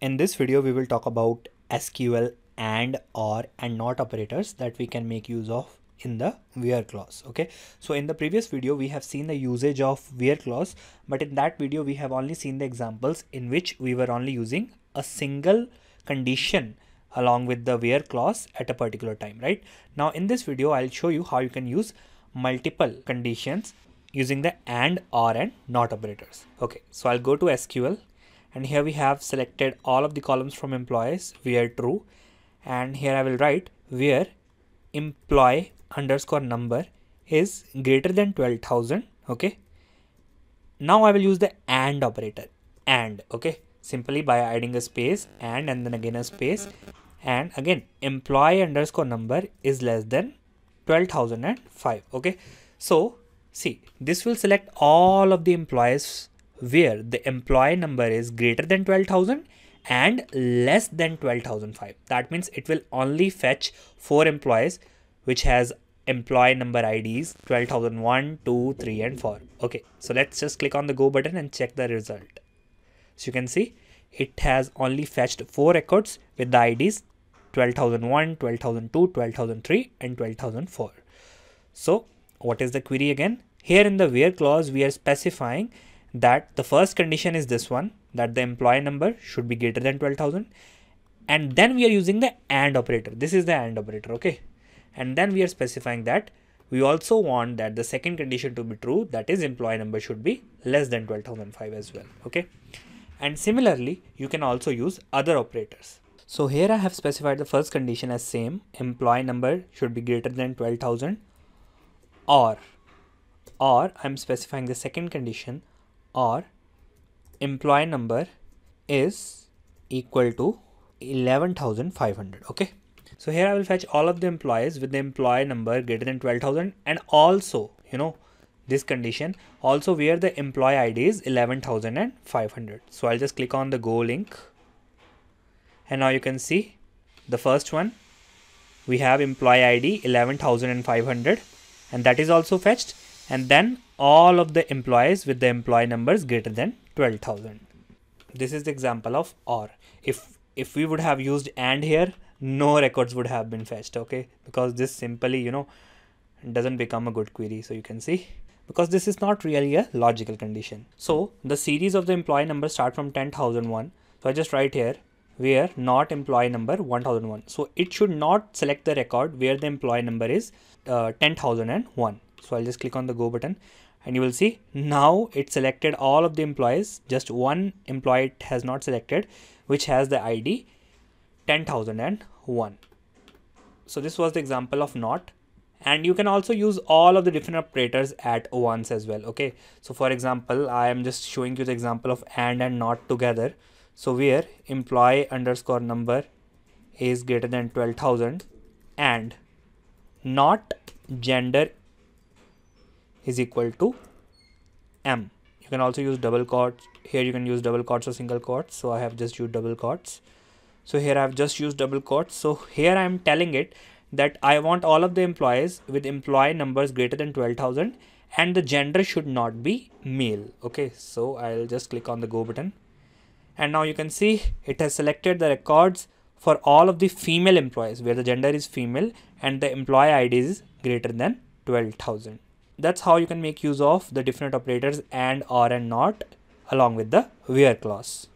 In this video, we will talk about SQL and, or, and not operators that we can make use of in the where clause. Okay, so in the previous video, we have seen the usage of where clause, but in that video, we have only seen the examples in which we were only using a single condition along with the where clause at a particular time, right? Now in this video, I'll show you how you can use multiple conditions using the and, or, and not operators. Okay, so I'll go to SQL. And here we have selected all of the columns from employees where true, and here I will write where employee underscore number is greater than 12,000. Okay, now I will use the and operator, and okay, simply by adding a space and then again a space, and again employee underscore number is less than 12,005. Okay, so see, this will select all of the employees where the employee number is greater than 12,000 and less than 12,005. That means it will only fetch 4 employees which has employee number IDs 12,001, 2, 3 and 4. Okay, so let's just click on the go button and check the result. So you can see it has only fetched 4 records with the IDs 12,001, 12,002, 12,003 and 12,004. So what is the query again? Here in the where clause, we are specifying that the first condition is this one, that the employee number should be greater than 12,000, and then we are using the and operator. This is the and operator. Okay, and then we are specifying that we also want that the second condition to be true, that is employee number should be less than 12,005 as well. Okay, and similarly you can also use other operators. So here I have specified the first condition as same, employee number should be greater than 12,000, or I'm specifying the second condition, or employee number is equal to 11,500. Okay, so here I will fetch all of the employees with the employee number greater than 12,000, and also, you know, this condition also where the employee ID is 11,500. So I'll just click on the go link, and now you can see the first one, we have employee ID 11,500, and that is also fetched, and then all of the employees with the employee numbers greater than 12,000. This is the example of or. If we would have used and here, no records would have been fetched. Okay, because this simply, you know, doesn't become a good query. So you can see, because this is not really a logical condition. So the series of the employee numbers start from 10,001. So I just write here where not employee number 1001. So it should not select the record where the employee number is 10,001. So I'll just click on the go button, and you will see now it selected all of the employees. Just one employee it has not selected, which has the ID 10,001. So this was the example of not, and you can also use all of the different operators at once as well. Okay, so for example, I am just showing you the example of and not together. So where employee underscore number is greater than 12,000 and not gender is equal to M. You can also use double quotes. Here you can use double quotes or single quotes. So I have just used double quotes. So here I have just used double quotes. So here I am telling it that I want all of the employees with employee numbers greater than 12,000 and the gender should not be male. Okay, so I'll just click on the go button, and now you can see it has selected the records for all of the female employees where the gender is female and the employee ID is greater than 12,000. That's how you can make use of the different operators and, or, and not along with the where clause.